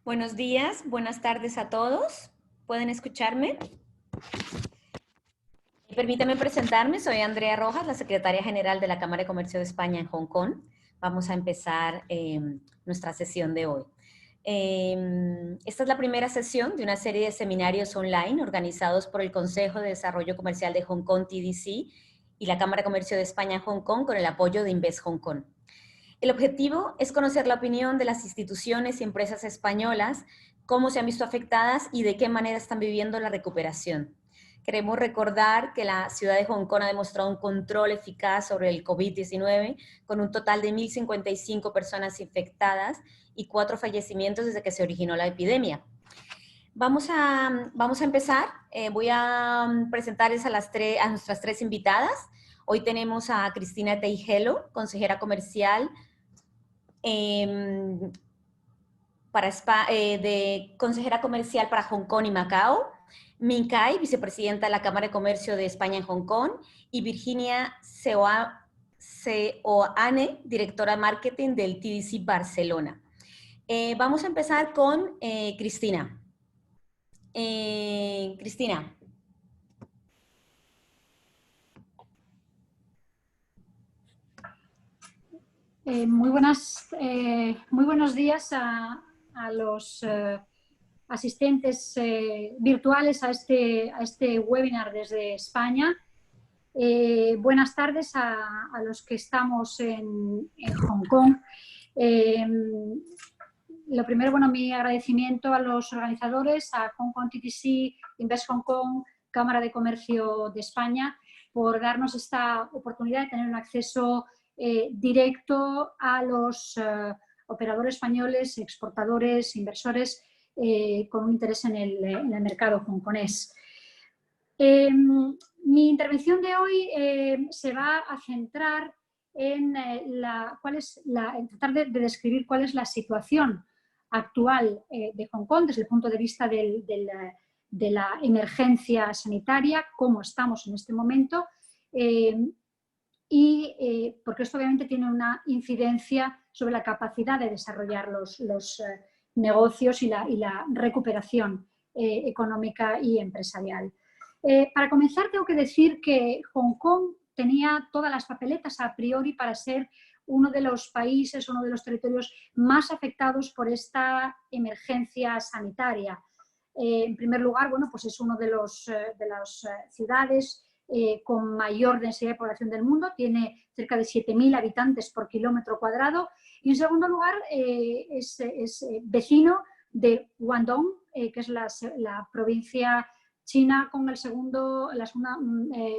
Buenos días, buenas tardes a todos. ¿Pueden escucharme? Permítame presentarme, soy Andrea Rojas, la secretaria general de la Cámara de Comercio de España en Hong Kong. Vamos a empezar nuestra sesión de hoy. Esta es la primera sesión de una serie de seminarios online organizados por el Consejo de Desarrollo Comercial de Hong Kong, TDC, y la Cámara de Comercio de España en Hong Kong con el apoyo de Invest Hong Kong. El objetivo es conocer la opinión de las instituciones y empresas españolas, cómo se han visto afectadas y de qué manera están viviendo la recuperación. Queremos recordar que la ciudad de Hong Kong ha demostrado un control eficaz sobre el COVID-19 con un total de 1.055 personas infectadas y 4 fallecimientos desde que se originó la epidemia. Vamos a empezar. Voy a presentarles a nuestras tres invitadas. Hoy tenemos a Cristina Teijelo, consejera comercial consejera comercial para Hong Kong y Macao, Min Kai, vicepresidenta de la Cámara de Comercio de España en Hong Kong, y Virginia Seoane, directora de marketing del TDC Barcelona. Vamos a empezar con Cristina. Cristina. Muy buenos días a los asistentes virtuales a este webinar desde España. Buenas tardes a los que estamos en Hong Kong. Lo primero, mi agradecimiento a los organizadores, a Hong Kong TDC, Invest Hong Kong, Cámara de Comercio de España, por darnos esta oportunidad de tener un acceso directo a los operadores españoles, exportadores, inversores con un interés en el mercado hongkonés. Mi intervención de hoy se va a centrar en tratar de describir cuál es la situación actual de Hong Kong desde el punto de vista de la emergencia sanitaria, cómo estamos en este momento, porque esto obviamente tiene una incidencia sobre la capacidad de desarrollar los negocios y la recuperación económica y empresarial. Para comenzar, tengo que decir que Hong Kong tenía todas las papeletas a priori para ser uno de los países, uno de los territorios más afectados por esta emergencia sanitaria. En primer lugar, pues es uno de las ciudades con mayor densidad de población del mundo, tiene cerca de 7.000 habitantes por kilómetro cuadrado, y en segundo lugar es vecino de Guangdong, que es la provincia china con la segunda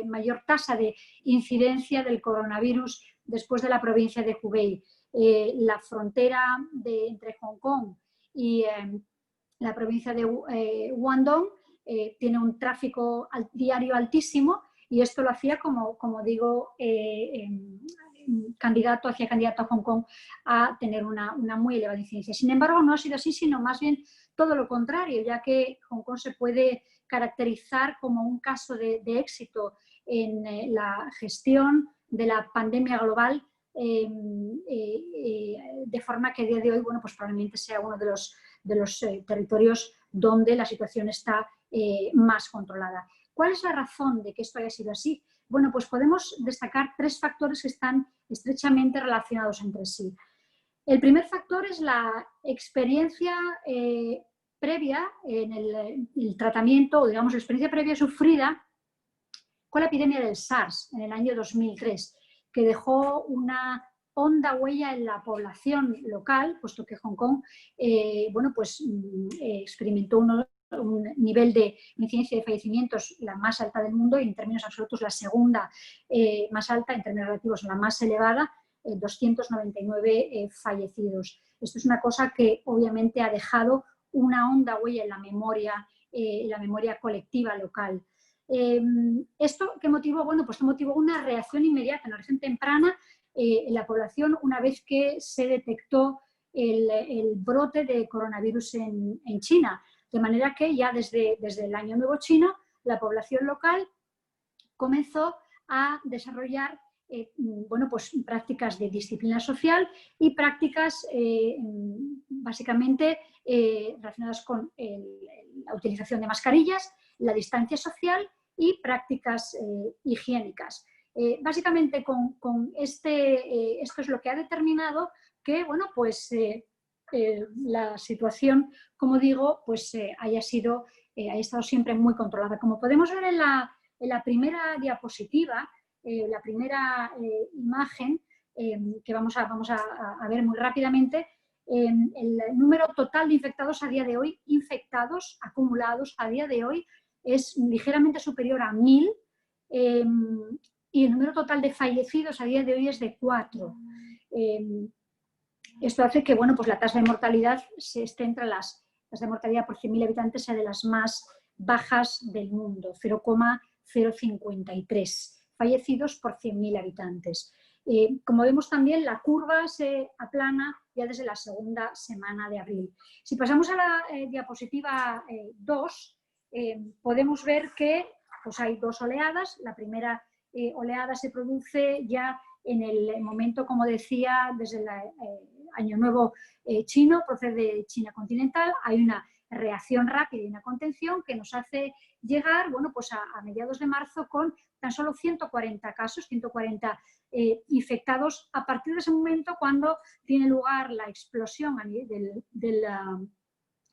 mayor tasa de incidencia del coronavirus después de la provincia de Hubei. La frontera entre Hong Kong y la provincia de Guangdong tiene un tráfico diario altísimo, y esto lo hacía, como digo, candidato a Hong Kong a tener una muy elevada incidencia. Sin embargo, no ha sido así, sino más bien todo lo contrario, ya que Hong Kong se puede caracterizar como un caso de éxito en la gestión de la pandemia global, de forma que a día de hoy pues probablemente sea uno de los territorios donde la situación está más controlada. ¿Cuál es la razón de que esto haya sido así? Bueno, pues podemos destacar 3 factores que están estrechamente relacionados entre sí. El primer factor es la experiencia previa en el tratamiento, o digamos la experiencia previa sufrida con la epidemia del SARS en el año 2003, que dejó una honda huella en la población local, puesto que Hong Kong experimentó un nivel de incidencia de fallecimientos la más alta del mundo, y en términos absolutos la segunda más alta, en términos relativos la más elevada, 299 fallecidos. Esto es una cosa que obviamente ha dejado una honda huella en la memoria colectiva local. ¿Esto qué motivó? Bueno, pues motivó una reacción inmediata, una reacción temprana en la población una vez que se detectó el brote de coronavirus en China. De manera que ya desde el Año Nuevo Chino, la población local comenzó a desarrollar bueno, pues prácticas de disciplina social y prácticas básicamente relacionadas con la utilización de mascarillas, la distancia social y prácticas higiénicas. Básicamente con esto es lo que ha determinado que, bueno, pues la situación, como digo, pues haya estado siempre muy controlada. Como podemos ver en la primera diapositiva, la primera imagen que vamos a ver muy rápidamente, el número total de infectados a día de hoy, infectados acumulados a día de hoy, es ligeramente superior a 1000 y el número total de fallecidos a día de hoy es de 4. Esto hace que, bueno, pues la tasa de mortalidad esté entre las de mortalidad por 100.000 habitantes sea de las más bajas del mundo, 0,053 fallecidos por 100.000 habitantes. Como vemos también, la curva se aplana ya desde la segunda semana de abril. Si pasamos a la diapositiva 2, podemos ver que pues hay dos oleadas. La primera oleada se produce ya en el momento, como decía, desde el Año Nuevo chino, procede de China continental. Hay una reacción rápida y una contención que nos hace llegar, bueno, pues a mediados de marzo con tan solo 140 casos, 140 infectados, a partir de ese momento cuando tiene lugar la explosión de la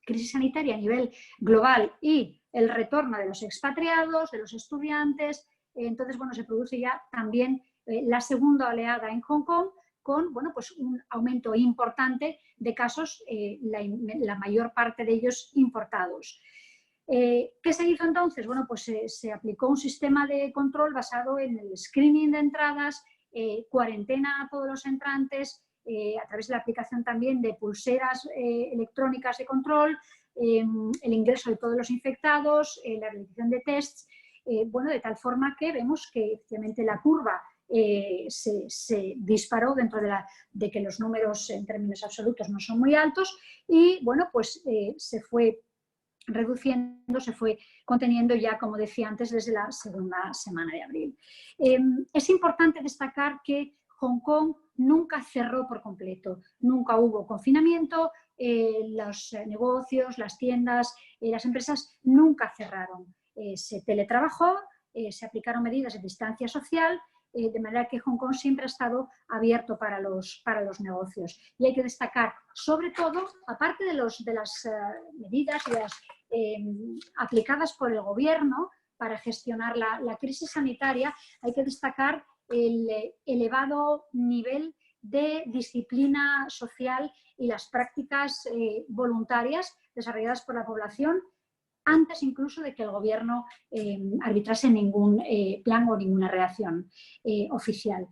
crisis sanitaria a nivel global y el retorno de los expatriados, de los estudiantes. Entonces, bueno, se produce ya también la segunda oleada en Hong Kong, con, bueno, pues un aumento importante de casos, la mayor parte de ellos importados. ¿Qué se hizo entonces? Bueno, pues se aplicó un sistema de control basado en el screening de entradas, cuarentena a todos los entrantes, a través de la aplicación también de pulseras electrónicas de control, el ingreso de todos los infectados, la realización de tests, bueno, de tal forma que vemos que efectivamente la curva se disparó dentro de que los números en términos absolutos no son muy altos y, bueno, pues se fue reduciendo, se fue conteniendo ya, como decía antes, desde la segunda semana de abril. Es importante destacar que Hong Kong nunca cerró por completo, nunca hubo confinamiento, los negocios, las tiendas, las empresas nunca cerraron. Se teletrabajó, se aplicaron medidas de distancia social, de manera que Hong Kong siempre ha estado abierto para los negocios. Y hay que destacar, sobre todo, aparte de las medidas aplicadas por el gobierno para gestionar la crisis sanitaria, hay que destacar el elevado nivel de disciplina social y las prácticas voluntarias desarrolladas por la población antes incluso de que el gobierno arbitrase ningún plan o ninguna reacción oficial.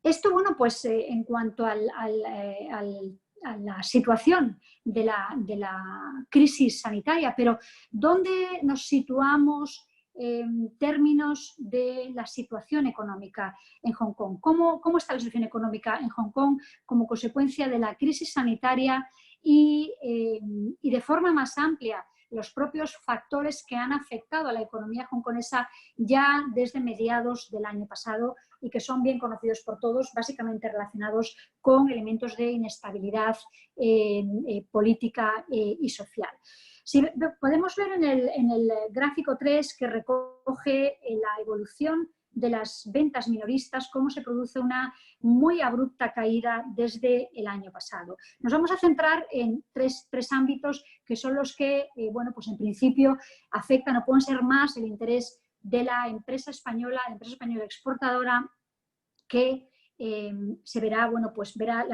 Esto, bueno, pues en cuanto a la situación de la crisis sanitaria, pero ¿dónde nos situamos en términos de la situación económica en Hong Kong? ¿Cómo está la situación económica en Hong Kong como consecuencia de la crisis sanitaria y de forma más amplia los propios factores que han afectado a la economía hongkonesa ya desde mediados del año pasado y que son bien conocidos por todos, básicamente relacionados con elementos de inestabilidad política y social? Si podemos ver en el gráfico 3 que recoge la evolución de las ventas minoristas, cómo se produce una muy abrupta caída desde el año pasado. Nos vamos a centrar en tres ámbitos que son los que, bueno, pues en principio afectan o pueden ser más el interés de la empresa española exportadora, que se verá, bueno, pues verá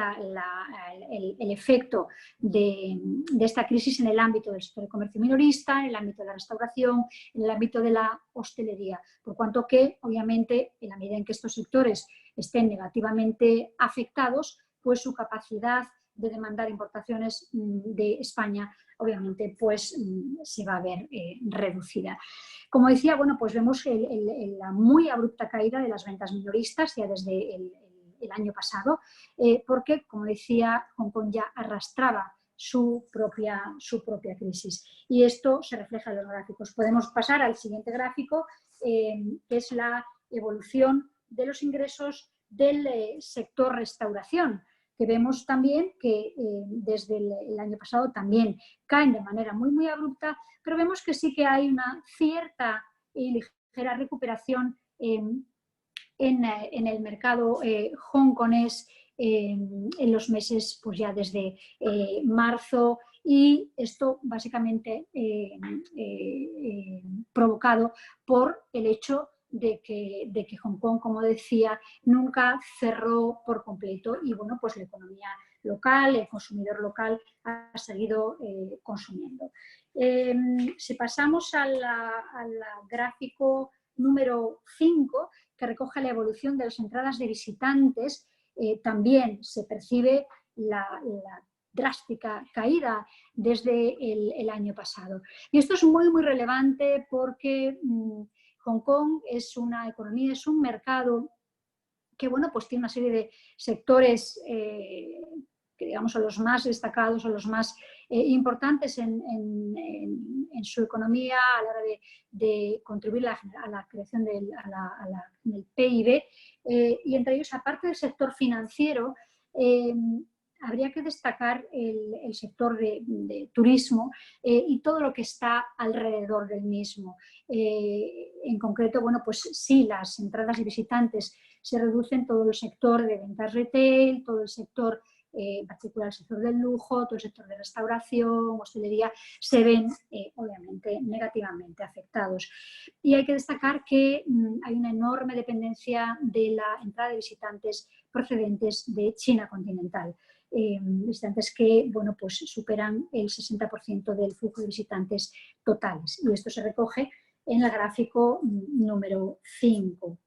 el efecto de esta crisis en el ámbito del sector de comercio minorista, en el ámbito de la restauración, en el ámbito de la hostelería, por cuanto que, obviamente, en la medida en que estos sectores estén negativamente afectados, pues su capacidad de demandar importaciones de España, obviamente, pues se va a ver reducida. Como decía, bueno, pues vemos la muy abrupta caída de las ventas minoristas ya desde el año pasado, porque, como decía, Hong Kong ya arrastraba su propia crisis. Y esto se refleja en los gráficos. Podemos pasar al siguiente gráfico, que es la evolución de los ingresos del sector restauración, que vemos también que desde el año pasado también caen de manera muy, muy abrupta, pero vemos que sí que hay una cierta y ligera recuperación en el mercado hongkonés en los meses, pues ya desde marzo, y esto básicamente provocado por el hecho de que Hong Kong, como decía, nunca cerró por completo y bueno, pues la economía local, el consumidor local ha seguido consumiendo. Si pasamos al gráfico número 5, que recoge la evolución de las entradas de visitantes, también se percibe la drástica caída desde el año pasado. Y esto es muy, muy relevante porque Hong Kong es una economía, es un mercado que, bueno, pues tiene una serie de sectores que, digamos, son los más destacados o los más importantes en su economía a la hora de contribuir a la creación del PIB. Y entre ellos, aparte del sector financiero, habría que destacar el sector de turismo y todo lo que está alrededor del mismo. En concreto, bueno, pues sí, las entradas de visitantes se reducen, todo el sector de ventas retail, todo el sector, en particular el sector del lujo, todo el sector de restauración, hostelería, se ven obviamente negativamente afectados. Y hay que destacar que hay una enorme dependencia de la entrada de visitantes procedentes de China continental. Visitantes que, bueno, pues superan el 60% del flujo de visitantes totales. Y esto se recoge en el gráfico número 5.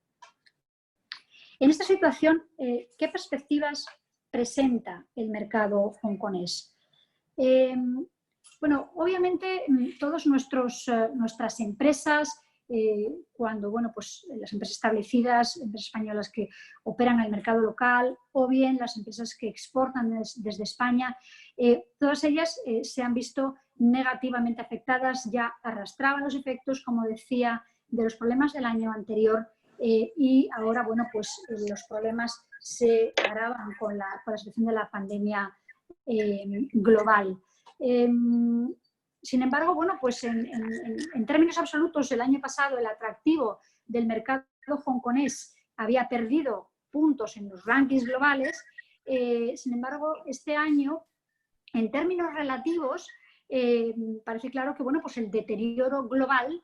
En esta situación, ¿qué perspectivas presenta el mercado hongkonés? Bueno, obviamente todas nuestras empresas, cuando, bueno, pues las empresas establecidas, empresas españolas que operan en el mercado local o bien las empresas que exportan desde España, todas ellas se han visto negativamente afectadas, ya arrastraban los efectos, como decía, de los problemas del año anterior y ahora, bueno, pues los problemas se agravan con la situación de la pandemia global. Sin embargo, bueno, pues en términos absolutos, el año pasado el atractivo del mercado hongkonés había perdido puntos en los rankings globales. Sin embargo, este año, en términos relativos, parece claro que, bueno, pues el deterioro global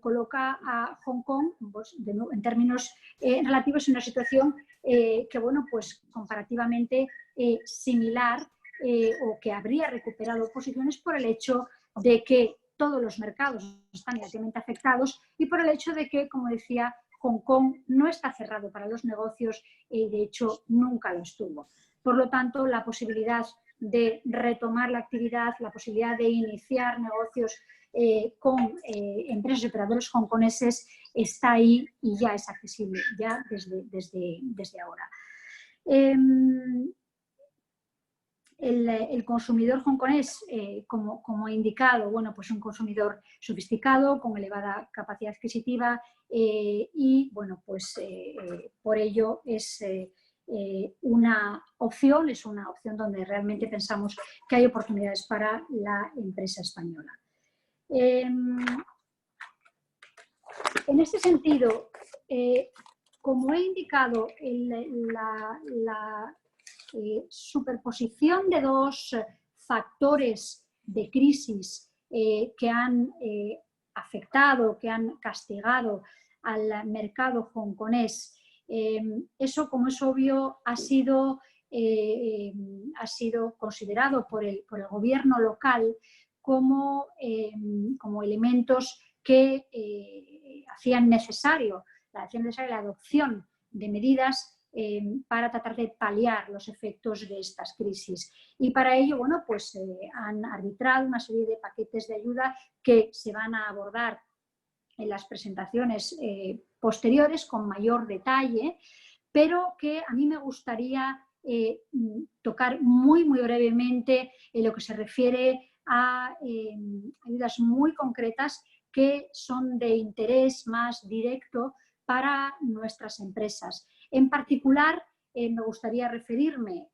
coloca a Hong Kong, pues, en términos relativos, en una situación que, bueno, pues comparativamente similar o que habría recuperado posiciones por el hecho de que todos los mercados están negativamente afectados y por el hecho de que, como decía, Hong Kong no está cerrado para los negocios y de hecho nunca lo estuvo. Por lo tanto, la posibilidad de retomar la actividad, la posibilidad de iniciar negocios con empresas y operadores hongkoneses está ahí y ya es accesible, ya desde ahora. El consumidor hongkonés, como he indicado, bueno, pues un consumidor sofisticado, con elevada capacidad adquisitiva y, bueno, pues por ello es una opción donde realmente pensamos que hay oportunidades para la empresa española. En este sentido, como he indicado, la superposición de dos factores de crisis que han afectado, que han castigado al mercado hongkonés, eso, como es obvio, ha sido considerado por el gobierno local como elementos que hacían necesaria la adopción de medidas para tratar de paliar los efectos de estas crisis. Y para ello, bueno, pues han arbitrado una serie de paquetes de ayuda que se van a abordar en las presentaciones posteriores con mayor detalle, pero que a mí me gustaría tocar muy, muy brevemente en lo que se refiere a ayudas muy concretas que son de interés más directo para nuestras empresas. En particular, me gustaría referirme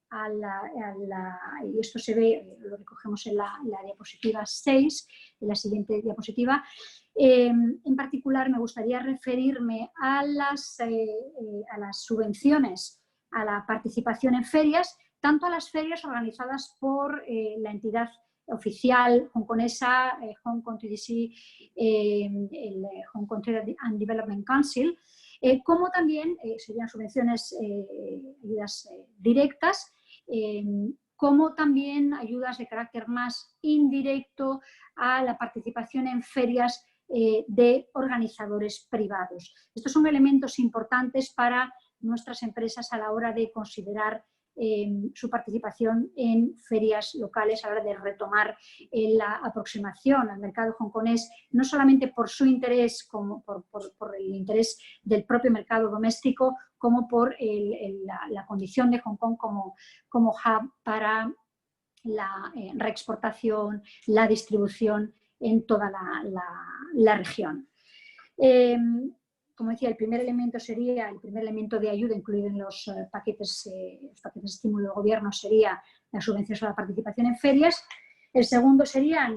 y esto se ve, lo recogemos en la diapositiva 6, en la siguiente diapositiva. En particular, me gustaría referirme a las subvenciones a la participación en ferias, tanto a las ferias organizadas por la entidad oficial hongkonesa, Hong Kong TDC, el Hong Kong Trade and Development Council, como también serían subvenciones, ayudas directas, como también ayudas de carácter más indirecto a la participación en ferias de organizadores privados. Estos son elementos importantes para nuestras empresas a la hora de considerar su participación en ferias locales, a la hora de retomar la aproximación al mercado hongkonés, no solamente por su interés, como por el interés del propio mercado doméstico, como por la condición de Hong Kong como hub para la reexportación, la distribución en toda la región. Como decía, el primer elemento de ayuda incluido en los paquetes de estímulo del gobierno sería la subvención a la participación en ferias. El segundo serían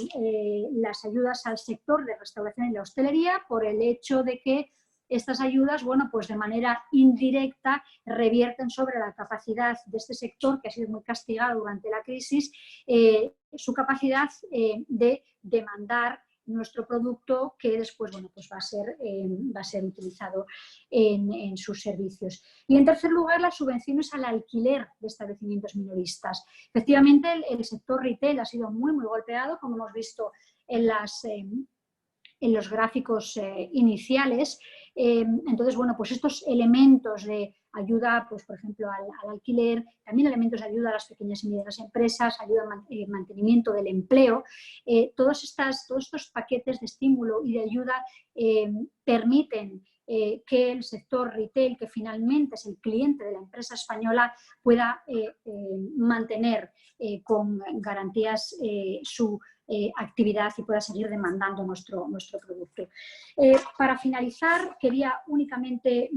las ayudas al sector de restauración y la hostelería, por el hecho de que estas ayudas, bueno, pues de manera indirecta revierten sobre la capacidad de este sector, que ha sido muy castigado durante la crisis, su capacidad de demandar nuestro producto, que después, bueno, pues va a ser utilizado en sus servicios. Y en tercer lugar, las subvenciones al alquiler de establecimientos minoristas. Efectivamente, el sector retail ha sido muy golpeado, como hemos visto en los gráficos iniciales. Entonces, bueno, pues estos elementos de ayuda, pues por ejemplo, al alquiler, también elementos de ayuda a las pequeñas y medianas empresas, ayuda al mantenimiento del empleo, todos estos paquetes de estímulo y de ayuda permiten que el sector retail, que finalmente es el cliente de la empresa española, pueda mantener con garantías su actividad y pueda seguir demandando nuestro producto. Para finalizar, quería únicamente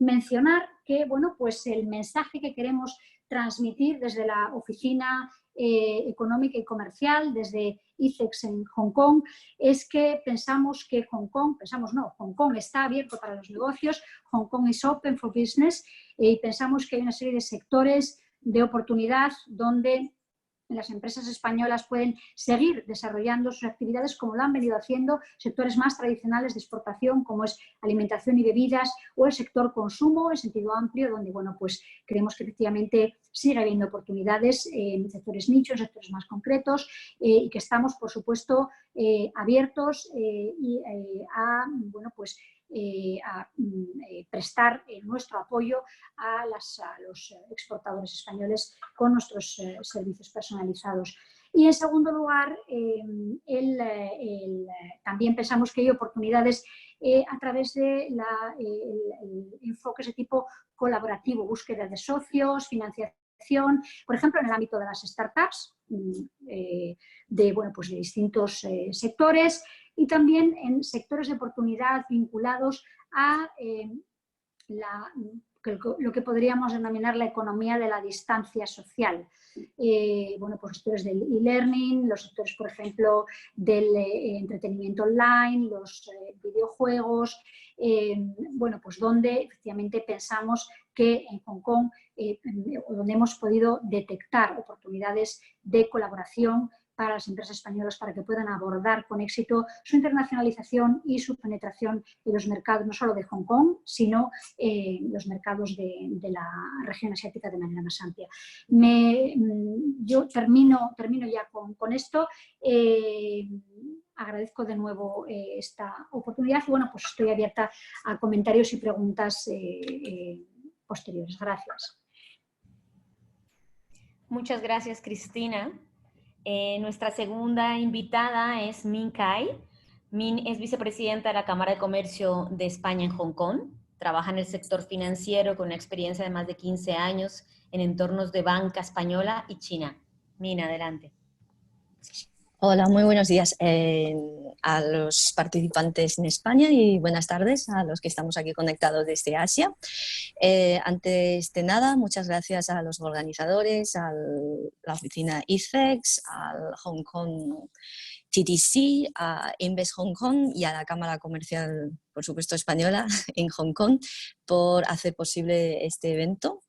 mencionar que, bueno, pues el mensaje que queremos transmitir desde la Oficina Económica y Comercial, desde ICEX en Hong Kong, es que pensamos que Hong Kong está abierto para los negocios, Hong Kong is open for business, y pensamos que hay una serie de sectores de oportunidad donde las empresas españolas pueden seguir desarrollando sus actividades como lo han venido haciendo, sectores más tradicionales de exportación como es alimentación y bebidas, o el sector consumo en sentido amplio, donde, bueno, pues creemos que efectivamente sigue habiendo oportunidades en sectores nichos, en sectores más concretos, y que estamos, por supuesto, abiertos a, bueno, pues a prestar nuestro apoyo a los exportadores españoles con nuestros servicios personalizados. Y en segundo lugar, también pensamos que hay oportunidades a través de enfoques de tipo colaborativo, búsqueda de socios, financiación, por ejemplo, en el ámbito de las startups, bueno, pues de distintos sectores, y también en sectores de oportunidad vinculados a lo que podríamos denominar la economía de la distancia social. Bueno, pues sectores del e-learning, los sectores, por ejemplo, del entretenimiento online, los videojuegos, bueno, pues donde efectivamente pensamos que en Hong Kong, donde hemos podido detectar oportunidades de colaboración para las empresas españolas para que puedan abordar con éxito su internacionalización y su penetración en los mercados, no solo de Hong Kong, sino los mercados de la región asiática de manera más amplia. Yo termino ya con esto. Agradezco de nuevo esta oportunidad y, bueno, pues estoy abierta a comentarios y preguntas posteriores. Gracias. Muchas gracias, Cristina. Nuestra segunda invitada es Min Cai. Min es vicepresidenta de la Cámara de Comercio de España en Hong Kong. Trabaja en el sector financiero con una experiencia de más de 15 años en entornos de banca española y China. Min, adelante. Hola, muy buenos días a los participantes en España y buenas tardes a los que estamos aquí conectados desde Asia. Antes de nada, muchas gracias a los organizadores, a la oficina ICEX, al Hong Kong TTC, a Invest Hong Kong y a la Cámara Comercial, por supuesto, española en Hong Kong por hacer posible este evento.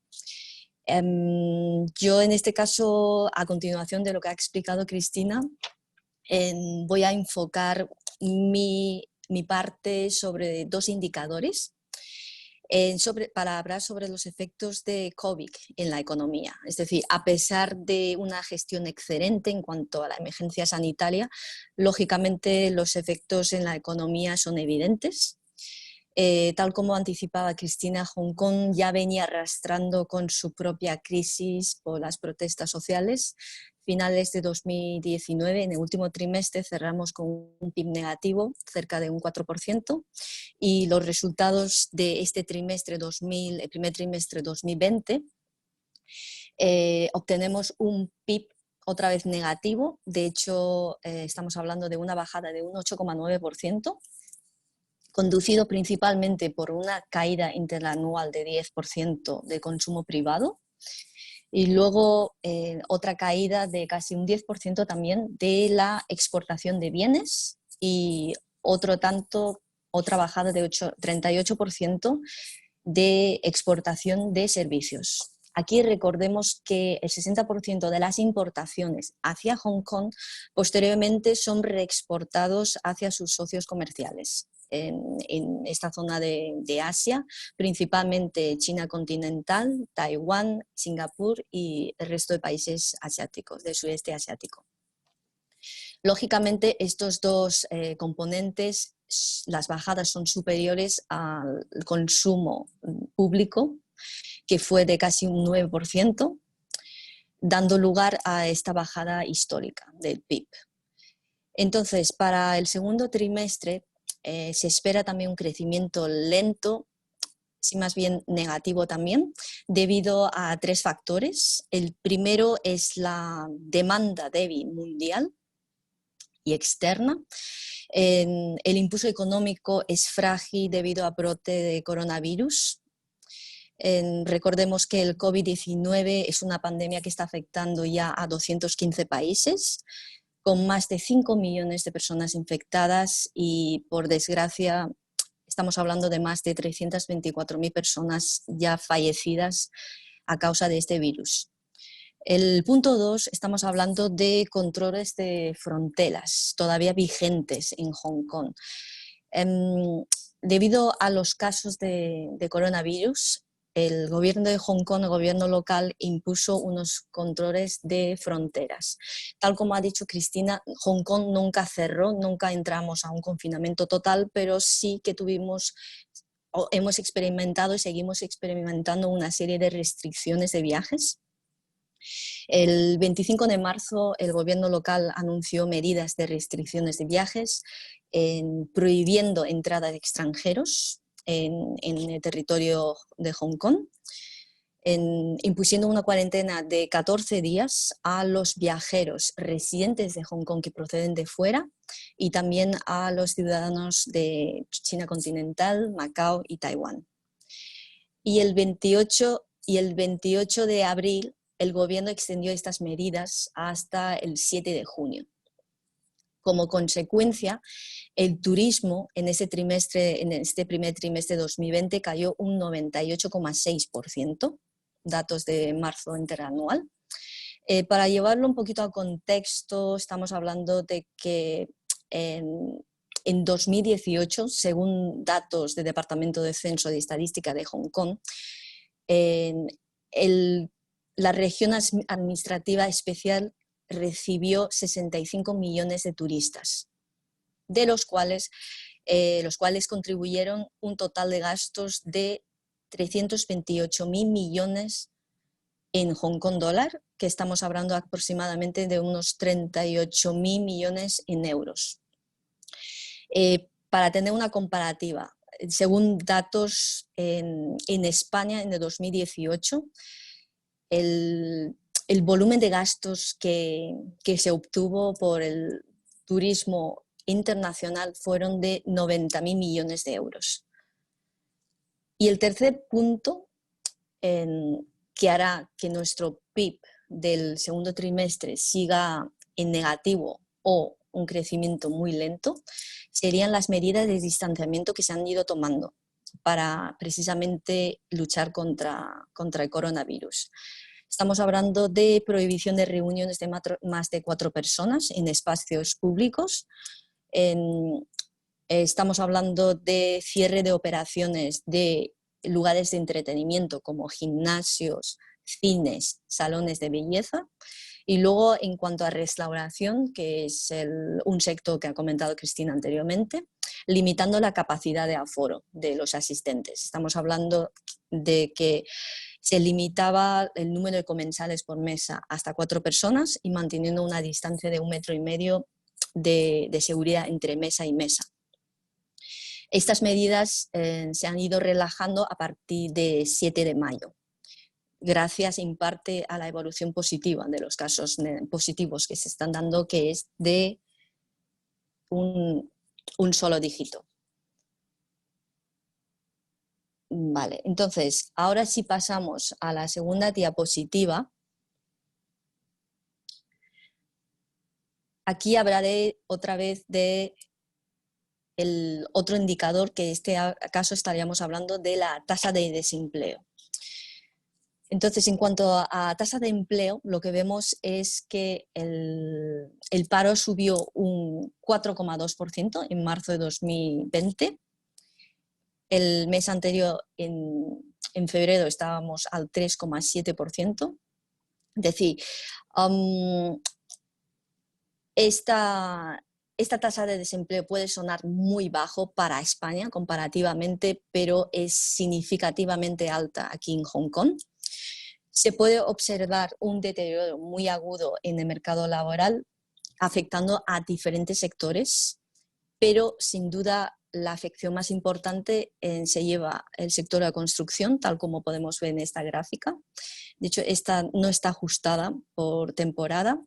Yo en este caso, a continuación de lo que ha explicado Cristina, voy a enfocar mi parte sobre dos indicadores para hablar sobre los efectos de COVID en la economía. Es decir, a pesar de una gestión excelente en cuanto a la emergencia sanitaria, lógicamente los efectos en la economía son evidentes. Tal como anticipaba Cristina, Hong Kong ya venía arrastrando con su propia crisis por las protestas sociales. Finales de 2019, en el último trimestre, cerramos con un PIB negativo, cerca de un 4%, y los resultados de este trimestre, el primer trimestre 2020, obtenemos un PIB otra vez negativo. De hecho, estamos hablando de una bajada de un 8,9%, conducido principalmente por una caída interanual de 10% de consumo privado y luego otra caída de casi un 10% también de la exportación de bienes y otra bajada de 38% de exportación de servicios. Aquí recordemos que el 60% de las importaciones hacia Hong Kong posteriormente son reexportados hacia sus socios comerciales en esta zona de Asia, principalmente China continental, Taiwán, Singapur y el resto de países asiáticos, del sudeste asiático. Lógicamente, estos dos componentes, las bajadas son superiores al consumo público, que fue de casi un 9%, dando lugar a esta bajada histórica del PIB. Entonces, para el segundo trimestre se espera también un crecimiento lento, sí, más bien negativo también, debido a tres factores. El primero es la demanda débil mundial y externa. El impulso económico es frágil debido a brote de coronavirus. Recordemos que el COVID-19 es una pandemia que está afectando ya a 215 países, con más de 5 millones de personas infectadas y, por desgracia, estamos hablando de más de 324.000 personas ya fallecidas a causa de este virus. El punto 2, estamos hablando de controles de fronteras todavía vigentes en Hong Kong. Debido a los casos de coronavirus, el gobierno de Hong Kong, el gobierno local, impuso unos controles de fronteras. Tal como ha dicho Cristina, Hong Kong nunca cerró, nunca entramos a un confinamiento total, pero sí que hemos experimentado y seguimos experimentando una serie de restricciones de viajes. El 25 de marzo el gobierno local anunció medidas de restricciones de viajes, prohibiendo entrada de extranjeros en el territorio de Hong Kong, impusiendo una cuarentena de 14 días a los viajeros residentes de Hong Kong que proceden de fuera y también a los ciudadanos de China continental, Macao y Taiwán. Y el 28 de abril el gobierno extendió estas medidas hasta el 7 de junio. Como consecuencia, el turismo en este primer trimestre de 2020 cayó un 98,6%, datos de marzo interanual. Para llevarlo un poquito a contexto, estamos hablando de que en 2018, según datos del Departamento de Censo y Estadística de Hong Kong, la región administrativa especial recibió 65 millones de turistas, de los cuales contribuyeron un total de gastos de 328.000 millones en Hong Kong dólar, que estamos hablando aproximadamente de unos 38.000 millones en euros. Para tener una comparativa, según datos en España en el 2018, el el volumen de gastos que se obtuvo por el turismo internacional fueron de 90.000 millones de euros. Y el tercer punto que hará que nuestro PIB del segundo trimestre siga en negativo o un crecimiento muy lento serían las medidas de distanciamiento que se han ido tomando para precisamente luchar contra el coronavirus. Estamos hablando de prohibición de reuniones de más de 4 personas en espacios públicos. Estamos hablando de cierre de operaciones de lugares de entretenimiento como gimnasios, cines, salones de belleza. Y luego, en cuanto a restauración, que es un sector que ha comentado Cristina anteriormente, limitando la capacidad de aforo de los asistentes. Estamos hablando de que se limitaba el número de comensales por mesa hasta 4 personas y manteniendo una distancia de 1,5 metros de seguridad entre mesa y mesa. Estas medidas se han ido relajando a partir de 7 de mayo, gracias en parte a la evolución positiva de los casos positivos que se están dando, que es de un solo dígito. Vale, entonces, ahora sí pasamos a la segunda diapositiva. Aquí hablaré otra vez de el otro indicador, que en este caso estaríamos hablando de la tasa de desempleo. Entonces, en cuanto a tasa de empleo, lo que vemos es que el paro subió un 4,2% en marzo de 2020. El mes anterior, en febrero, estábamos al 3,7%. Es decir, esta tasa de desempleo puede sonar muy bajo para España comparativamente, pero es significativamente alta aquí en Hong Kong. Se puede observar un deterioro muy agudo en el mercado laboral, afectando a diferentes sectores, pero sin duda la afección más importante se lleva el sector de la construcción, tal como podemos ver en esta gráfica. De hecho, esta no está ajustada por temporada.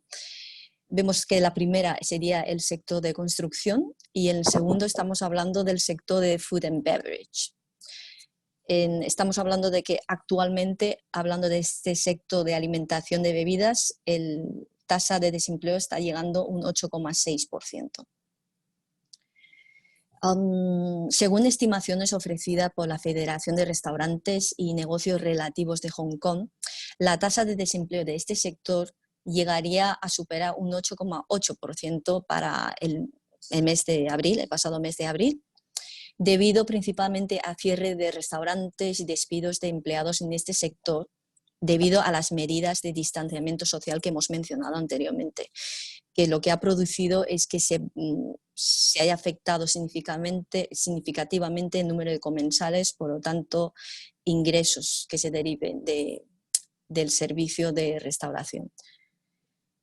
Vemos que la primera sería el sector de construcción y en el segundo estamos hablando del sector de food and beverage. Estamos hablando de que actualmente, hablando de este sector de alimentación de bebidas, la tasa de desempleo está llegando a un 8,6%. Según estimaciones ofrecidas por la Federación de Restaurantes y Negocios Relativos de Hong Kong, la tasa de desempleo de este sector llegaría a superar un 8,8% para el mes de abril, el pasado mes de abril, debido principalmente a cierre de restaurantes y despidos de empleados en este sector, debido a las medidas de distanciamiento social que hemos mencionado anteriormente, que lo que ha producido es que se haya afectado significativamente el número de comensales, por lo tanto, ingresos que se deriven del servicio de restauración.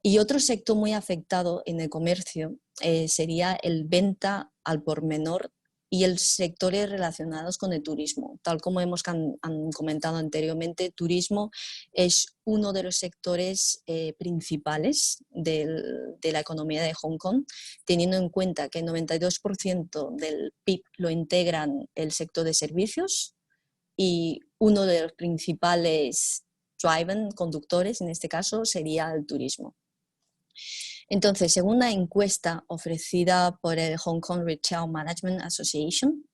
Y otro sector muy afectado en el comercio sería el venta al por menor y el sectores relacionados con el turismo. Tal como hemos comentado anteriormente, turismo es uno de los sectores principales de la economía de Hong Kong, teniendo en cuenta que el 92% del PIB lo integran el sector de servicios y uno de los principales conductores, en este caso, sería el turismo. Entonces, según una encuesta ofrecida por el Hong Kong Retail Management Association,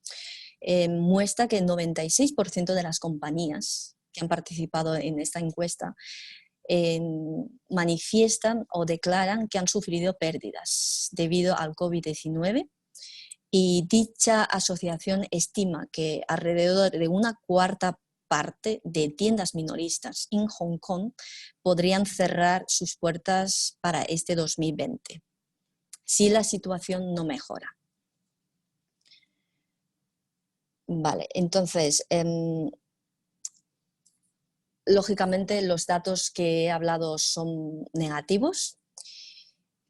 muestra que el 96% de las compañías que han participado en esta encuesta manifiestan o declaran que han sufrido pérdidas debido al COVID-19, y dicha asociación estima que alrededor de una cuarta parte de tiendas minoristas en Hong Kong podrían cerrar sus puertas para este 2020 si la situación no mejora. Vale, entonces, lógicamente los datos que he hablado son negativos.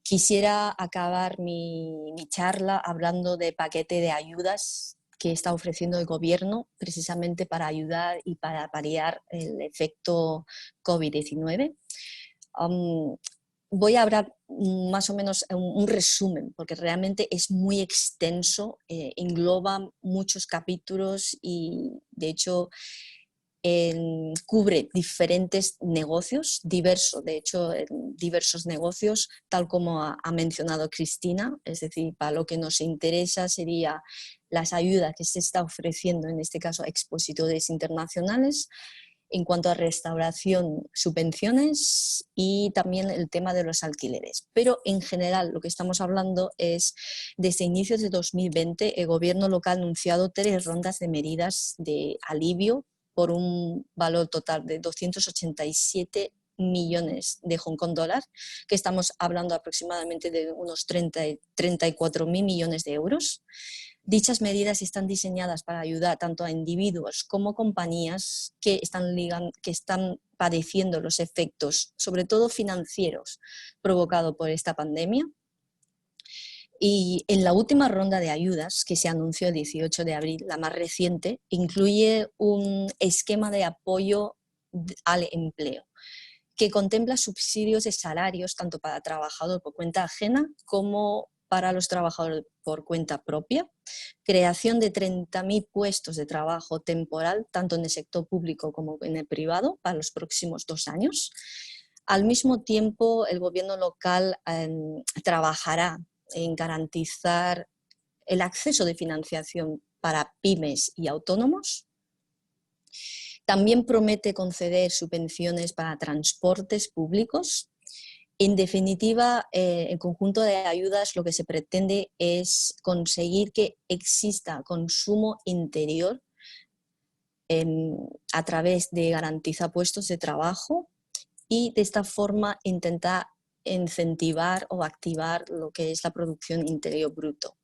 Quisiera acabar mi charla hablando de paquete de ayudas que está ofreciendo el gobierno precisamente para ayudar y para paliar el efecto COVID-19. Voy a hablar más o menos un resumen, porque realmente es muy extenso, engloba muchos capítulos y de hecho cubre diferentes negocios, diversos negocios, tal como ha mencionado Cristina. Es decir, para lo que nos interesa sería las ayudas que se está ofreciendo, en este caso a expositores internacionales, en cuanto a restauración, subvenciones y también el tema de los alquileres. Pero en general lo que estamos hablando es, desde inicios de 2020, el gobierno local ha anunciado 3 rondas de medidas de alivio por un valor total de 287 millones de Hong Kong dólares, que estamos hablando aproximadamente de unos 34.000 millones de euros. Dichas medidas están diseñadas para ayudar tanto a individuos como compañías que están padeciendo los efectos, sobre todo financieros, provocados por esta pandemia. Y en la última ronda de ayudas, que se anunció el 18 de abril, la más reciente, incluye un esquema de apoyo al empleo, que contempla subsidios de salarios tanto para trabajadores por cuenta ajena como para los trabajadores por cuenta propia, creación de 30.000 puestos de trabajo temporal, tanto en el sector público como en el privado, para los próximos 2 años. Al mismo tiempo, el gobierno local trabajará en garantizar el acceso de financiación para pymes y autónomos. También promete conceder subvenciones para transportes públicos. En definitiva, el conjunto de ayudas lo que se pretende es conseguir que exista consumo interior a través de garantizar puestos de trabajo y de esta forma intentar incentivar o activar lo que es la producción interior bruto.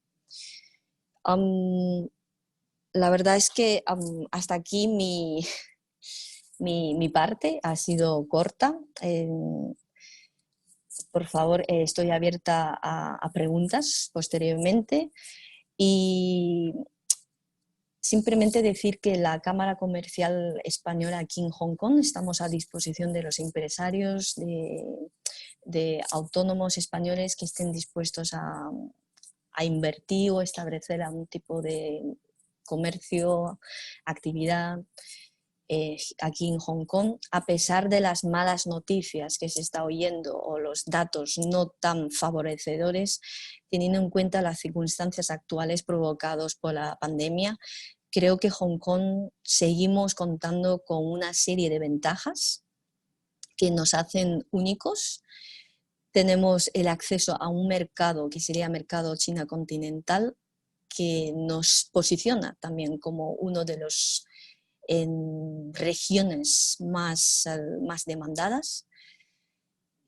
La verdad es que hasta aquí mi parte ha sido corta. Por favor, estoy abierta a preguntas posteriormente y simplemente decir que la Cámara Comercial Española aquí en Hong Kong estamos a disposición de los empresarios, de autónomos españoles que estén dispuestos a invertir o establecer algún tipo de comercio, actividad aquí en Hong Kong, a pesar de las malas noticias que se está oyendo o los datos no tan favorecedores, teniendo en cuenta las circunstancias actuales provocadas por la pandemia. Creo que Hong Kong seguimos contando con una serie de ventajas que nos hacen únicos. Tenemos el acceso a un mercado que sería el mercado China continental, que nos posiciona también como uno de los regiones más demandadas.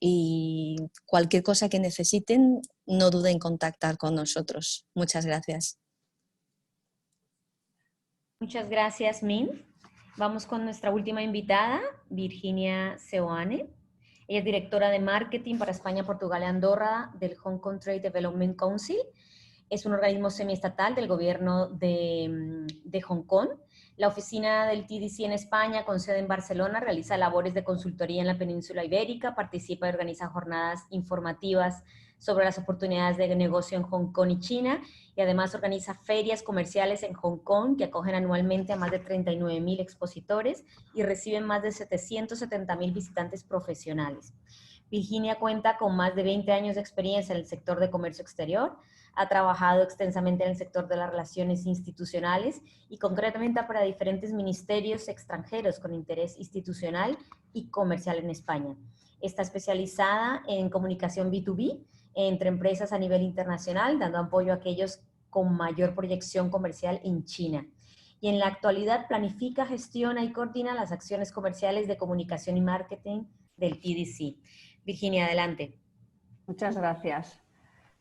Y cualquier cosa que necesiten, no duden en contactar con nosotros. Muchas gracias. Muchas gracias, Min. Vamos con nuestra última invitada, Virginia Seoane. Ella es directora de marketing para España, Portugal y Andorra del Hong Kong Trade Development Council. Es un organismo semiestatal del gobierno de Hong Kong. La oficina del TDC en España, con sede en Barcelona, realiza labores de consultoría en la península ibérica, participa y organiza jornadas informativas sobre las oportunidades de negocio en Hong Kong y China, y además organiza ferias comerciales en Hong Kong que acogen anualmente a más de 39.000 expositores y reciben más de 770.000 visitantes profesionales. Virginia cuenta con más de 20 años de experiencia en el sector de comercio exterior, ha trabajado extensamente en el sector de las relaciones institucionales y concretamente para diferentes ministerios extranjeros con interés institucional y comercial en España. Está especializada en comunicación B2B entre empresas a nivel internacional, dando apoyo a aquellos con mayor proyección comercial en China. Y en la actualidad planifica, gestiona y coordina las acciones comerciales de comunicación y marketing del TDC. Virginia, adelante. Muchas gracias.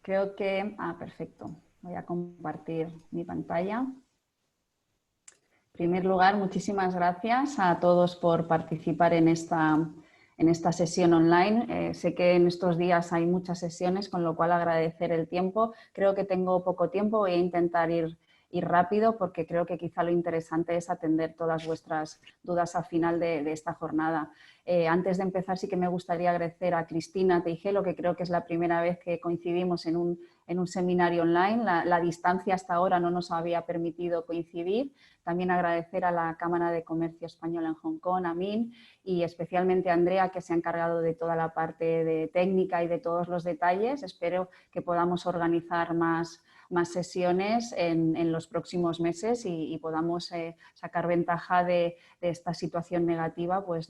Creo que... perfecto. Voy a compartir mi pantalla. En primer lugar, muchísimas gracias a todos por participar en esta sesión online. Sé que en estos días hay muchas sesiones, con lo cual agradecer el tiempo. Creo que tengo poco tiempo, voy a intentar ir rápido porque creo que quizá lo interesante es atender todas vuestras dudas al final de esta jornada. Antes de empezar sí que me gustaría agradecer a Cristina Teijelo, que creo que es la primera vez que coincidimos en un seminario online. La distancia hasta ahora no nos había permitido coincidir. También agradecer a la Cámara de Comercio Española en Hong Kong, a MIN, y especialmente a Andrea, que se ha encargado de toda la parte de técnica y de todos los detalles. Espero que podamos organizar más sesiones en los próximos meses y podamos sacar ventaja de esta situación negativa, pues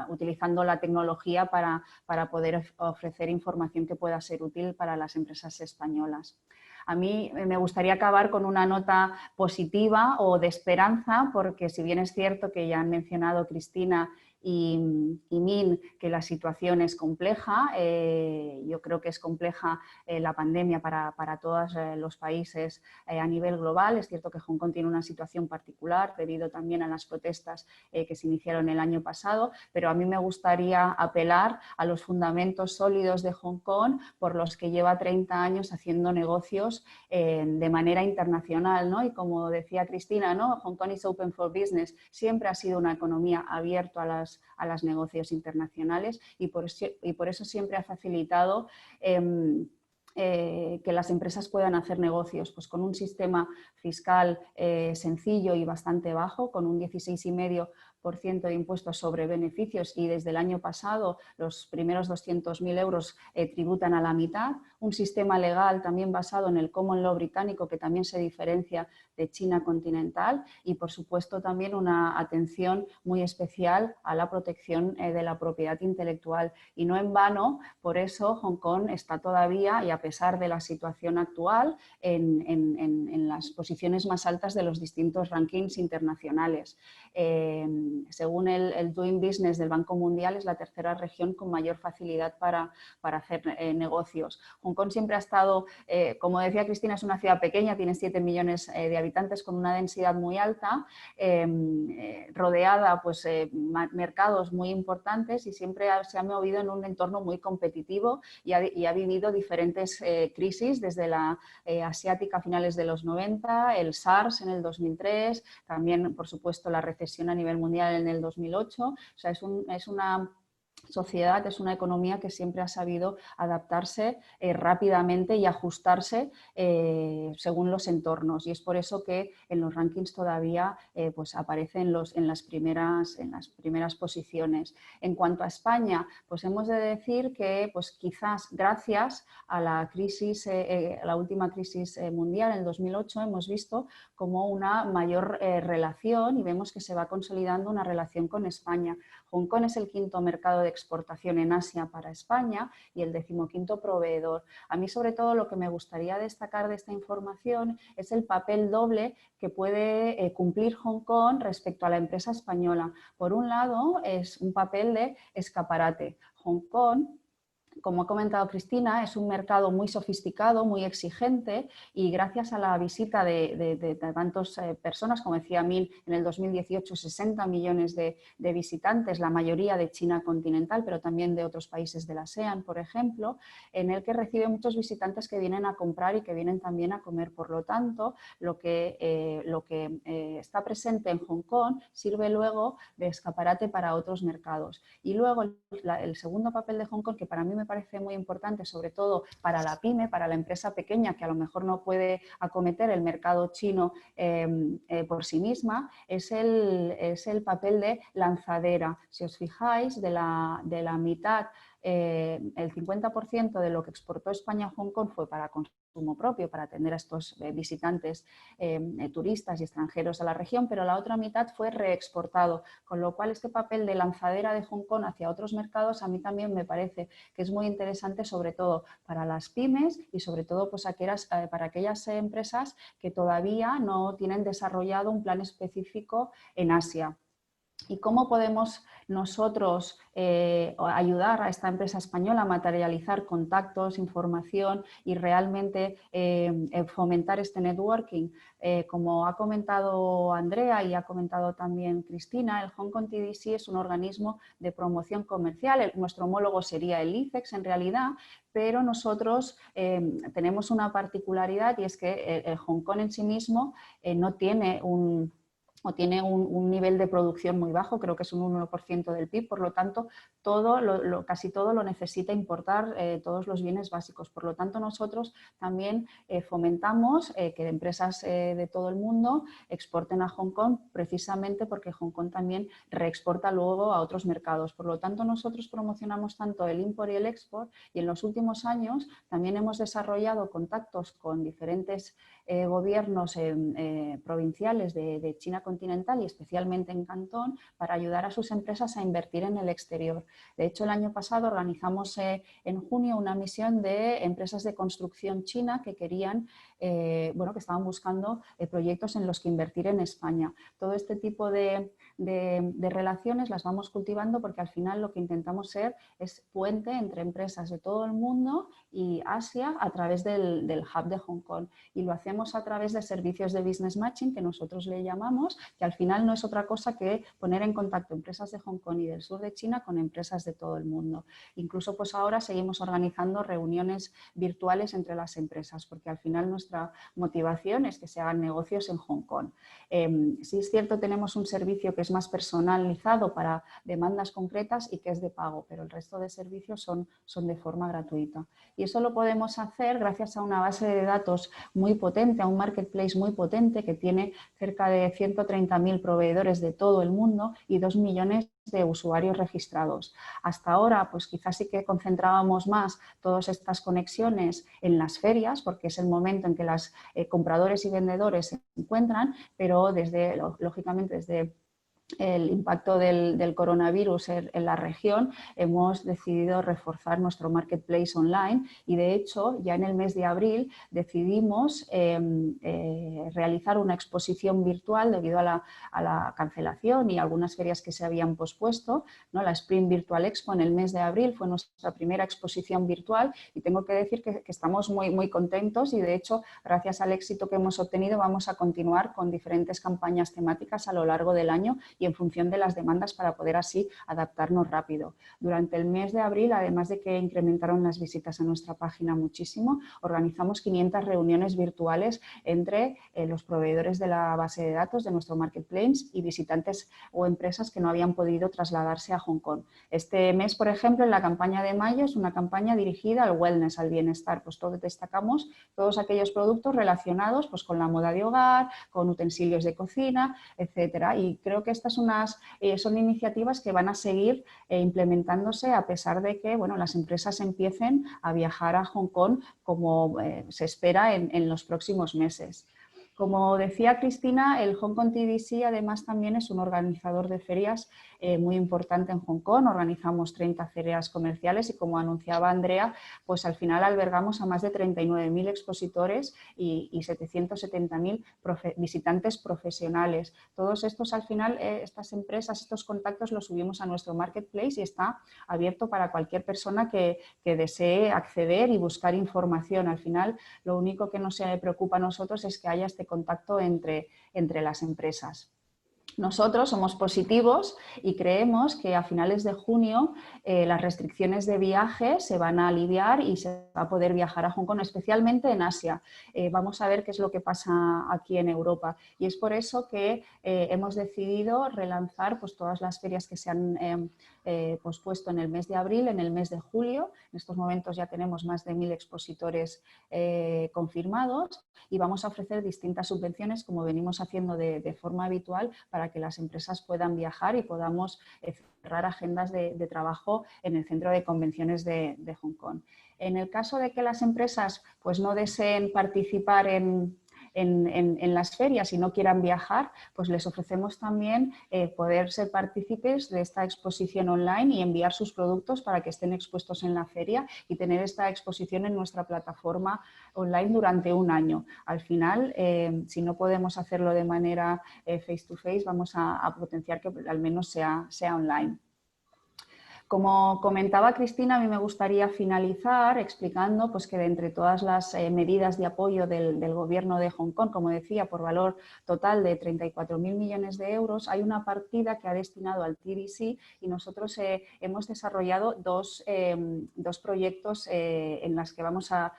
utilizando la tecnología para poder ofrecer información que pueda ser útil para las empresas españolas. A mí me gustaría acabar con una nota positiva o de esperanza, porque si bien es cierto que ya han mencionado Cristina y Min que la situación es compleja, yo creo que es compleja la pandemia para todos los países a nivel global. Es cierto que Hong Kong tiene una situación particular debido también a las protestas que se iniciaron el año pasado, pero a mí me gustaría apelar a los fundamentos sólidos de Hong Kong por los que lleva 30 años haciendo negocios de manera internacional, ¿no? Y como decía Cristina, ¿no? Hong Kong is open for business, siempre ha sido una economía abierta a los negocios internacionales y por eso siempre ha facilitado que las empresas puedan hacer negocios pues, con un sistema fiscal sencillo y bastante bajo, con un 16,5% de impuestos sobre beneficios y desde el año pasado los primeros 200.000 euros tributan a la mitad, un sistema legal también basado en el Common Law británico que también se diferencia de China continental y por supuesto también una atención muy especial a la protección de la propiedad intelectual y no en vano, por eso Hong Kong está todavía y a pesar de la situación actual en las posiciones más altas de los distintos rankings internacionales. Según el Doing Business del Banco Mundial, es la tercera región con mayor facilidad para hacer negocios. Hong Kong siempre ha estado, como decía Cristina, es una ciudad pequeña, tiene 7 millones de habitantes con una densidad muy alta, rodeada pues, mercados muy importantes y siempre se ha movido en un entorno muy competitivo y ha vivido diferentes crisis, desde la asiática a finales de los 90, el SARS en el 2003, también por supuesto la recesión a nivel mundial en el 2008, o sea, es una sociedad, es una economía que siempre ha sabido adaptarse rápidamente y ajustarse según los entornos y es por eso que en los rankings todavía pues aparece en las primeras posiciones. En cuanto a España, pues hemos de decir que pues quizás gracias a la crisis, la última crisis mundial en el 2008 hemos visto como una mayor relación y vemos que se va consolidando una relación con España. Hong Kong es el quinto mercado de exportación en Asia para España y el 15º proveedor. A mí, sobre todo, lo que me gustaría destacar de esta información es el papel doble que puede cumplir Hong Kong respecto a la empresa española. Por un lado, es un papel de escaparate. Hong Kong, como ha comentado Cristina, es un mercado muy sofisticado, muy exigente y gracias a la visita de tantas personas, como decía Min, en el 2018 60 millones de visitantes, la mayoría de China continental, pero también de otros países del ASEAN, por ejemplo, en el que recibe muchos visitantes que vienen a comprar y que vienen también a comer. Por lo tanto, lo que está presente en Hong Kong sirve luego de escaparate para otros mercados. Y luego el segundo papel de Hong Kong, que para mí me parece muy importante, sobre todo para la pyme, para la empresa pequeña que a lo mejor no puede acometer el mercado chino por sí misma, es el papel de lanzadera. Si os fijáis, de la mitad, el 50% de lo que exportó España a Hong Kong fue para consumo propio, para atender a estos visitantes turistas y extranjeros a la región, pero la otra mitad fue reexportado, con lo cual este papel de lanzadera de Hong Kong hacia otros mercados a mí también me parece que es muy interesante, sobre todo para las pymes y sobre todo pues, para aquellas empresas que todavía no tienen desarrollado un plan específico en Asia. ¿Y cómo podemos nosotros ayudar a esta empresa española a materializar contactos, información y realmente fomentar este networking? Como ha comentado Andrea y ha comentado también Cristina, el Hong Kong TDC es un organismo de promoción comercial. Nuestro homólogo sería el ICEX en realidad, pero nosotros tenemos una particularidad y es que el Hong Kong en sí mismo no tiene o tiene un nivel de producción muy bajo, creo que es un 1% del PIB, por lo tanto, casi todo lo necesita importar, todos los bienes básicos. Por lo tanto, nosotros también fomentamos que empresas de todo el mundo exporten a Hong Kong, precisamente porque Hong Kong también reexporta luego a otros mercados. Por lo tanto, nosotros promocionamos tanto el import y el export, y en los últimos años también hemos desarrollado contactos con diferentes gobiernos provinciales de China continental y especialmente en Cantón para ayudar a sus empresas a invertir en el exterior. De hecho, el año pasado organizamos en junio una misión de empresas de construcción china que querían, que estaban buscando proyectos en los que invertir en España. Todo este tipo de relaciones las vamos cultivando porque al final lo que intentamos ser es puente entre empresas de todo el mundo y Asia a través del hub de Hong Kong, y lo hacemos a través de servicios de business matching que nosotros le llamamos, que al final no es otra cosa que poner en contacto empresas de Hong Kong y del sur de China con empresas de todo el mundo. Incluso pues ahora seguimos organizando reuniones virtuales entre las empresas porque al final nuestra motivación es que se hagan negocios en Hong Kong. Sí es cierto, tenemos un servicio que es más personalizado para demandas concretas y que es de pago, pero el resto de servicios son de forma gratuita. Y eso lo podemos hacer gracias a una base de datos muy potente, a un marketplace muy potente que tiene cerca de 130.000 proveedores de todo el mundo y 2 millones de usuarios registrados. Hasta ahora, pues quizás sí que concentrábamos más todas estas conexiones en las ferias, porque es el momento en que los compradores y vendedores se encuentran, pero lógicamente desde el impacto del coronavirus en la región, hemos decidido reforzar nuestro marketplace online y de hecho ya en el mes de abril decidimos realizar una exposición virtual debido a la cancelación y algunas ferias que se habían pospuesto, ¿no? La Spring Virtual Expo en el mes de abril fue nuestra primera exposición virtual y tengo que decir que estamos muy, muy contentos y de hecho gracias al éxito que hemos obtenido vamos a continuar con diferentes campañas temáticas a lo largo del año y en función de las demandas para poder así adaptarnos rápido. Durante el mes de abril, además de que incrementaron las visitas a nuestra página muchísimo, organizamos 500 reuniones virtuales entre los proveedores de la base de datos de nuestro marketplace y visitantes o empresas que no habían podido trasladarse a Hong Kong. Este mes, por ejemplo, en la campaña de mayo es una campaña dirigida al wellness, al bienestar. Pues destacamos todos aquellos productos relacionados pues, con la moda de hogar, con utensilios de cocina, etcétera. Y creo que estas son iniciativas que van a seguir implementándose a pesar de que las empresas empiecen a viajar a Hong Kong como se espera en los próximos meses. Como decía Cristina, el Hong Kong TDC además también es un organizador de ferias muy importante en Hong Kong. Organizamos 30 ferias comerciales y como anunciaba Andrea, pues al final albergamos a más de 39.000 expositores y 770.000 visitantes profesionales. Todos estos al final, estas empresas, estos contactos los subimos a nuestro marketplace y está abierto para cualquier persona que desee acceder y buscar información. Al final lo único que nos preocupa a nosotros es que haya este contacto entre las empresas. Nosotros somos positivos y creemos que a finales de junio las restricciones de viaje se van a aliviar y se va a poder viajar a Hong Kong, especialmente en Asia. Vamos a ver qué es lo que pasa aquí en Europa y es por eso que hemos decidido relanzar pues, todas las ferias que se han pospuesto en el mes de abril, en el mes de julio. En estos momentos ya tenemos más de 1.000 expositores confirmados y vamos a ofrecer distintas subvenciones como venimos haciendo de forma habitual para que las empresas puedan viajar y podamos cerrar agendas de trabajo en el centro de convenciones de Hong Kong. En el caso de que las empresas pues, no deseen participar en las ferias y no quieran viajar, pues les ofrecemos también poder ser partícipes de esta exposición online y enviar sus productos para que estén expuestos en la feria y tener esta exposición en nuestra plataforma online durante un año. Al final, si no podemos hacerlo de manera face to face, vamos a potenciar que al menos sea online. Como comentaba Cristina, a mí me gustaría finalizar explicando pues, que de entre todas las medidas de apoyo del Gobierno de Hong Kong, como decía, por valor total de 34.000 millones de euros, hay una partida que ha destinado al TDC y nosotros hemos desarrollado dos proyectos en los que vamos a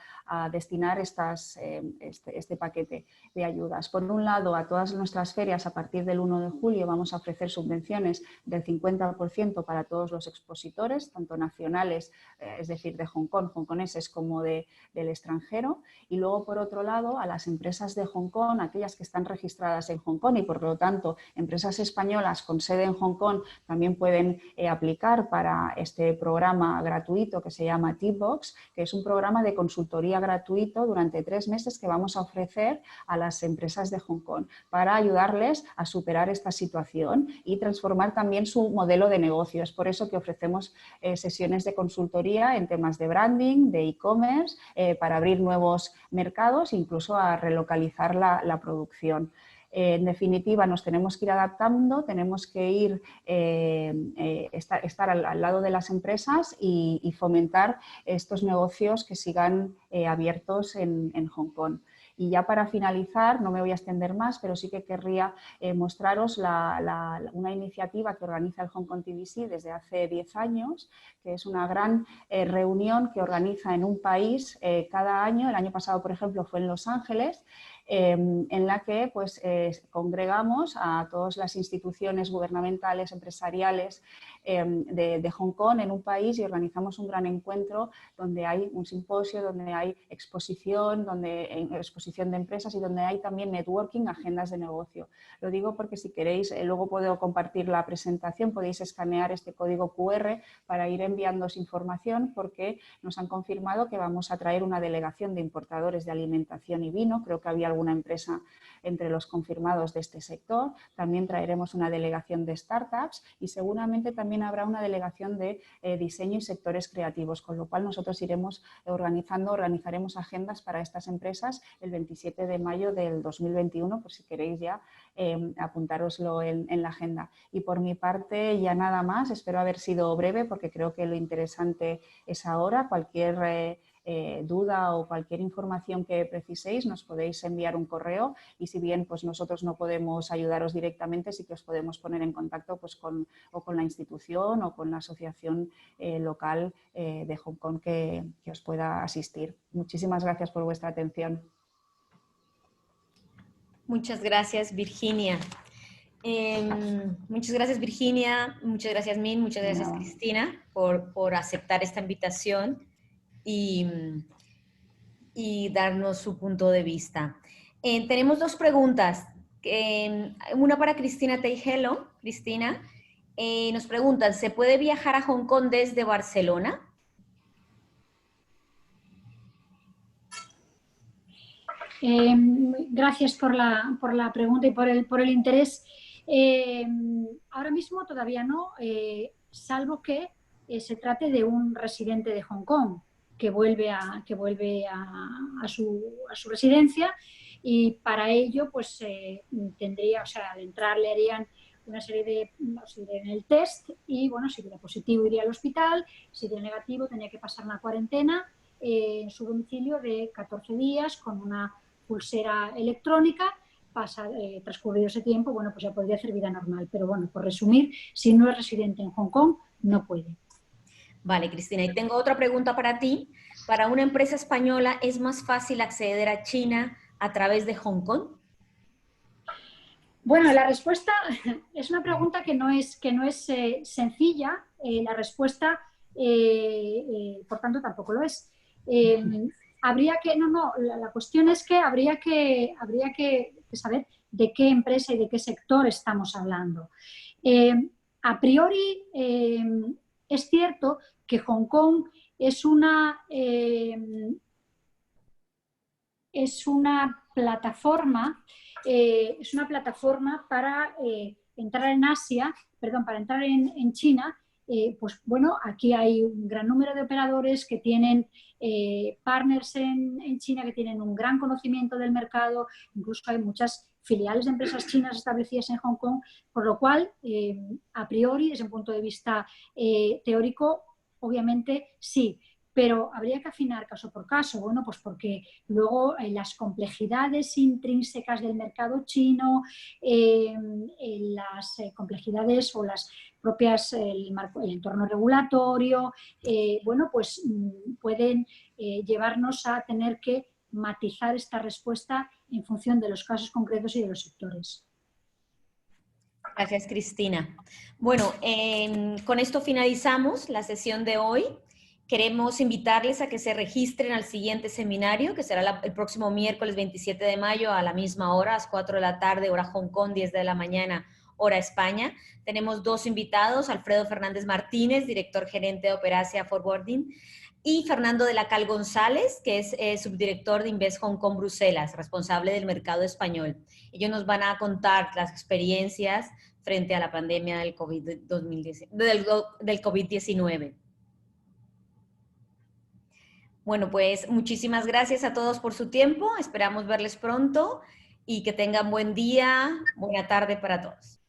destinar este paquete de ayudas. Por un lado, a todas nuestras ferias a partir del 1 de julio vamos a ofrecer subvenciones del 50% para todos los expositores, tanto nacionales, es decir, de Hong Kong, hongkoneses, como del extranjero. Y luego, por otro lado, a las empresas de Hong Kong, aquellas que están registradas en Hong Kong y, por lo tanto, empresas españolas con sede en Hong Kong también pueden aplicar para este programa gratuito que se llama Tipbox, que es un programa de consultoría gratuito durante 3 meses que vamos a ofrecer a las empresas de Hong Kong para ayudarles a superar esta situación y transformar también su modelo de negocio. Es por eso que ofrecemos sesiones de consultoría en temas de branding, de e-commerce, para abrir nuevos mercados, incluso a relocalizar la producción. En definitiva, nos tenemos que ir adaptando, tenemos que ir estar al lado de las empresas y fomentar estos negocios que sigan abiertos en Hong Kong. Y ya para finalizar, no me voy a extender más, pero sí que querría mostraros una iniciativa que organiza el Hong Kong TDC desde hace 10 años, que es una gran reunión que organiza en un país cada año. El año pasado, por ejemplo, fue en Los Ángeles, en la que pues, congregamos a todas las instituciones gubernamentales, empresariales de Hong Kong en un país y organizamos un gran encuentro donde hay un simposio, donde hay exposición de empresas y donde hay también networking, agendas de negocio. Lo digo porque si queréis, luego puedo compartir la presentación, podéis escanear este código QR para ir enviándoos información, porque nos han confirmado que vamos a traer una delegación de importadores de alimentación y vino. Creo que había alguna empresa entre los confirmados de este sector. También traeremos una delegación de startups y seguramente también habrá una delegación de diseño y sectores creativos, con lo cual nosotros organizaremos agendas para estas empresas el 27 de mayo del 2021, por si queréis ya apuntároslo en la agenda. Y por mi parte ya nada más, espero haber sido breve porque creo que lo interesante es ahora. Cualquier duda o cualquier información que preciséis nos podéis enviar un correo y si bien pues nosotros no podemos ayudaros directamente, sí que os podemos poner en contacto pues con la institución o con la asociación local de Hong Kong que os pueda asistir. Muchísimas gracias por vuestra atención. Muchas gracias, Virginia. Muchas gracias, Virginia. Muchas gracias, Min. Muchas gracias, Cristina, por aceptar esta invitación y darnos su punto de vista. Tenemos 2 preguntas. Una para Cristina Teijelo. Cristina, nos preguntan, ¿se puede viajar a Hong Kong desde Barcelona? Gracias por la pregunta y por el interés. Ahora mismo todavía no, salvo que se trate de un residente de Hong Kong que vuelve a su residencia, y para ello pues tendría, o sea, al entrar le harían una serie en el test y bueno, si diera positivo iría al hospital, si diera negativo tenía que pasar una cuarentena en su domicilio de 14 días con una pulsera electrónica. Transcurrido ese tiempo, bueno, pues ya podría hacer vida normal. Pero bueno, por resumir, si no es residente en Hong Kong, no puede. Vale, Cristina, y tengo otra pregunta para ti. ¿Para una empresa española es más fácil acceder a China a través de Hong Kong? Bueno, la respuesta es una pregunta que no es sencilla. La respuesta, por tanto, tampoco lo es. La cuestión es que habría que saber de qué empresa y de qué sector estamos hablando. A priori, es cierto que Hong Kong es una plataforma para entrar en Asia, para entrar en China. Pues bueno, aquí hay un gran número de operadores que tienen partners en China, que tienen un gran conocimiento del mercado, incluso hay muchas filiales de empresas chinas establecidas en Hong Kong, por lo cual, a priori, desde un punto de vista teórico, obviamente sí. Pero habría que afinar caso por caso, bueno, pues porque luego las complejidades intrínsecas del mercado chino, las complejidades o las propias, el entorno regulatorio, bueno, pues pueden llevarnos a tener que matizar esta respuesta en función de los casos concretos y de los sectores. Gracias, Cristina. Bueno, con esto finalizamos la sesión de hoy. Queremos invitarles a que se registren al siguiente seminario, que será el próximo miércoles 27 de mayo a la misma hora, a las 4 de la tarde, hora Hong Kong, 10 de la mañana, hora España. Tenemos dos invitados, Alfredo Fernández Martínez, director gerente de Operacia Forwarding, y Fernando de la Cal González, que es subdirector de Invest Hong Kong Bruselas, responsable del mercado español. Ellos nos van a contar las experiencias frente a la pandemia del COVID-19. Bueno, pues muchísimas gracias a todos por su tiempo. Esperamos verles pronto y que tengan buen día, buena tarde para todos.